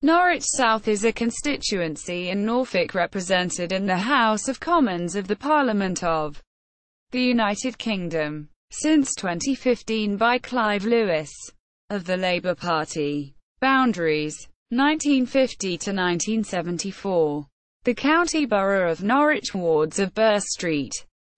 Norwich South is a constituency in Norfolk represented in the House of Commons of the Parliament of the United Kingdom, since 2015 by Clive of the Labour Party. Boundaries: 1950 to 1974. The county borough of Norwich wards of Burr Street,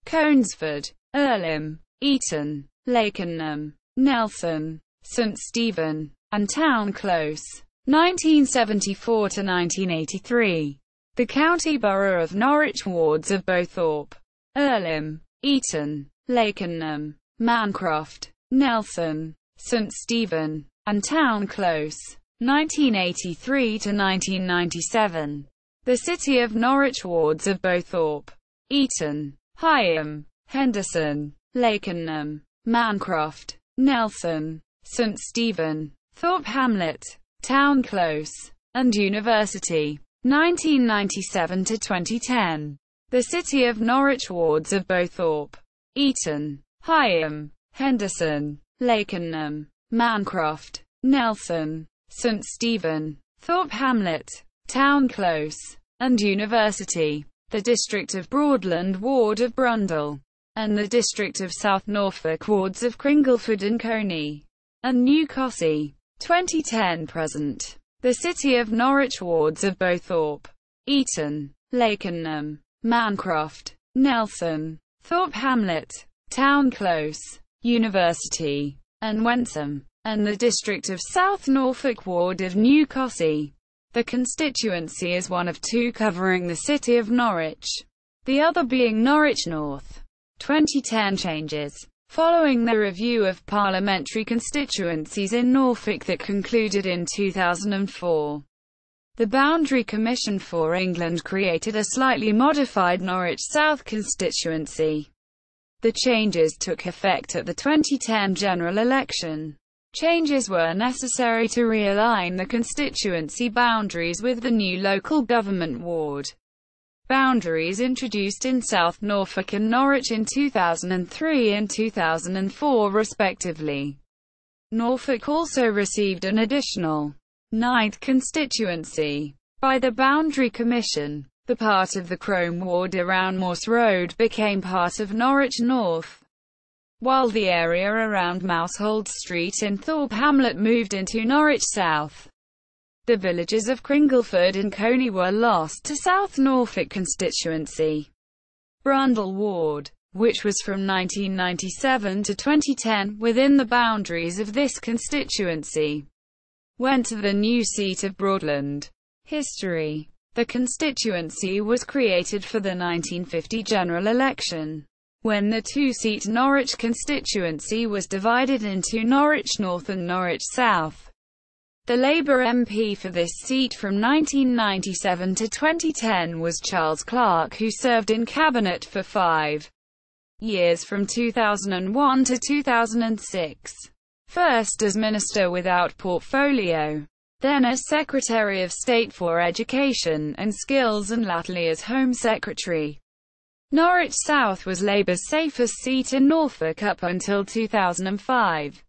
Conesford, Earlham, Eaton, Lakenham, Nelson, St Stephen, and Town Close. 1974 to 1983. The county borough of Norwich wards of Bowthorpe, Earlham, Eaton, Lakenham, Mancroft, Nelson, St Stephen, and Town Close. 1983 to 1997. The city of Norwich wards of Bowthorpe, Eaton, Higham, Henderson, Lakenham, Mancroft, Nelson, St Stephen, Thorpe Hamlet, Town Close, and University. 1997 to 2010. The city of Norwich wards of Bowthorpe, Eaton, Higham, Henderson, Lakenham, Mancroft, Nelson, St Stephen, Thorpe Hamlet, Town Close, and University. The district of Broadland ward of Brundall, and the district of South Norfolk wards of Cringleford and Coney, and New Cossey. 2010-present. The city of Norwich wards of Bowthorpe, Eaton, Lakenham, Mancroft, Nelson, Thorpe Hamlet, Town Close, University, and Wentham, and the district of South Norfolk ward of New Cossey. The constituency is one of two covering the city of Norwich, the other being Norwich North. 2010 changes. Following the review of parliamentary constituencies in Norfolk that concluded in 2004, the Boundary Commission for England created a slightly modified Norwich South constituency. The changes took effect at the 2010 general election. Changes were necessary to realign the constituency boundaries with the new local government ward boundaries introduced in South Norfolk and Norwich in 2003 and 2004 respectively. Norfolk also received an additional 9th constituency by the Boundary Commission. The part of the Crome ward around Morse Road became part of Norwich North, while the area around Mousehold Street in Thorpe Hamlet moved into Norwich South. The villages of Cringleford and Coney were lost to South Norfolk constituency. Brundall ward, which was from 1997 to 2010 within the boundaries of this constituency, went to the new seat of Broadland. History: the constituency was created for the 1950 general election, when the two-seat Norwich constituency was divided into Norwich North and Norwich South. The Labour MP for this seat from 1997 to 2010 was Charles Clarke, who served in Cabinet for 5 years from 2001 to 2006, first as Minister without portfolio, then as Secretary of State for Education and Skills, and latterly as Home Secretary. Norwich South was Labour's safest seat in Norfolk up until 2005.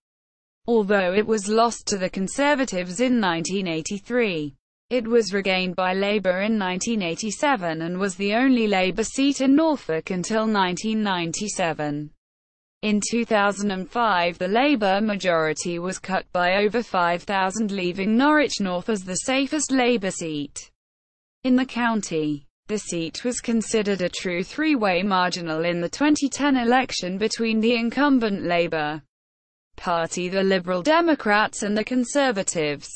Although it was lost to the Conservatives in 1983, it was regained by Labour in 1987 and was the only Labour seat in Norfolk until 1997. In 2005 the Labour majority was cut by over 5,000, leaving Norwich North as the safest Labour seat in the county. The seat was considered a true three-way marginal in the 2010 election between the incumbent Labour Party, the Liberal Democrats, and the Conservatives.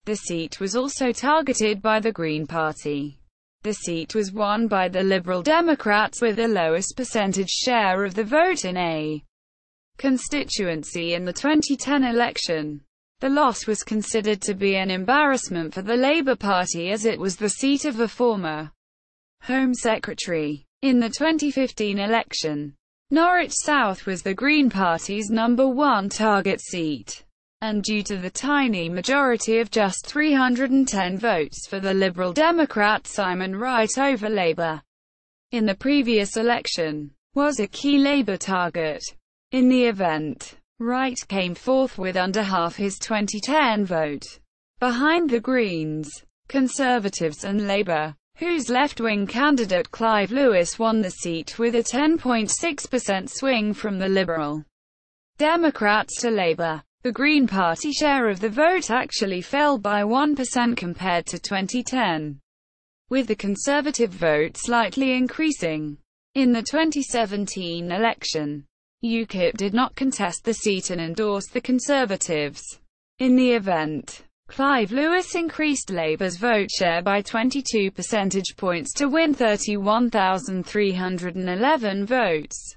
The seat was also targeted by the Green Party. The seat was won by the Liberal Democrats with the lowest percentage share of the vote in a constituency in the 2010 election. The loss was considered to be an embarrassment for the Labour Party as it was the seat of a former Home Secretary. In the 2015 election, Norwich South was the Green Party's #1 target seat, and due to the tiny majority of just 310 votes for the Liberal Democrat Simon Wright over Labour in the previous election, was a key Labour target. In the event, Wright came fourth with under half his 2010 vote, behind the Greens. Conservatives and Labour, whose left-wing candidate Clive Lewis won the seat with a 10.6% swing from the Liberal Democrats to Labour. The Green Party share of the vote actually fell by 1% compared to 2010, with the Conservative vote slightly increasing. In the 2017 election, UKIP did not contest the seat and endorsed the Conservatives. In the event, Clive Lewis increased Labour's vote share by 22 percentage points to win 31,311 votes,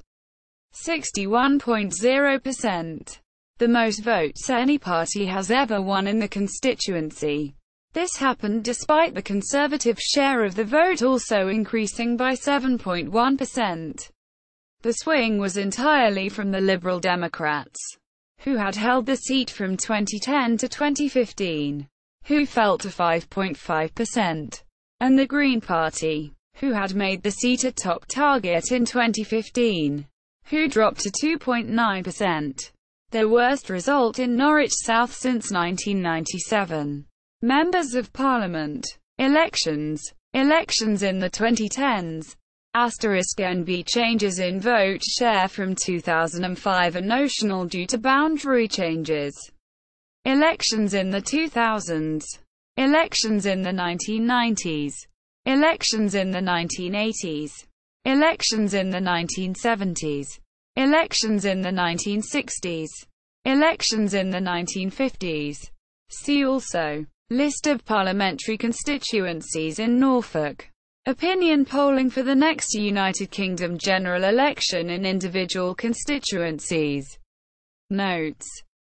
61.0%. The most votes any party has ever won in the constituency. This happened despite the Conservative share of the vote also increasing by 7.1%. The swing was entirely from the Liberal Democrats, who had held the seat from 2010 to 2015, who fell to 5.5%, and the Green Party, who had made the seat a top target in 2015, who dropped to 2.9%. Their worst result in Norwich South since 1997. Members of Parliament. Elections in the 2010s. *NB changes in vote share from 2005 are notional due to boundary changes. Elections in the 2000s. Elections in the 1990s. Elections in the 1980s. Elections in the 1970s. Elections in the 1960s. Elections in the 1950s. See also: List of parliamentary constituencies in Norfolk. Opinion polling for the next United Kingdom general election in individual constituencies. Notes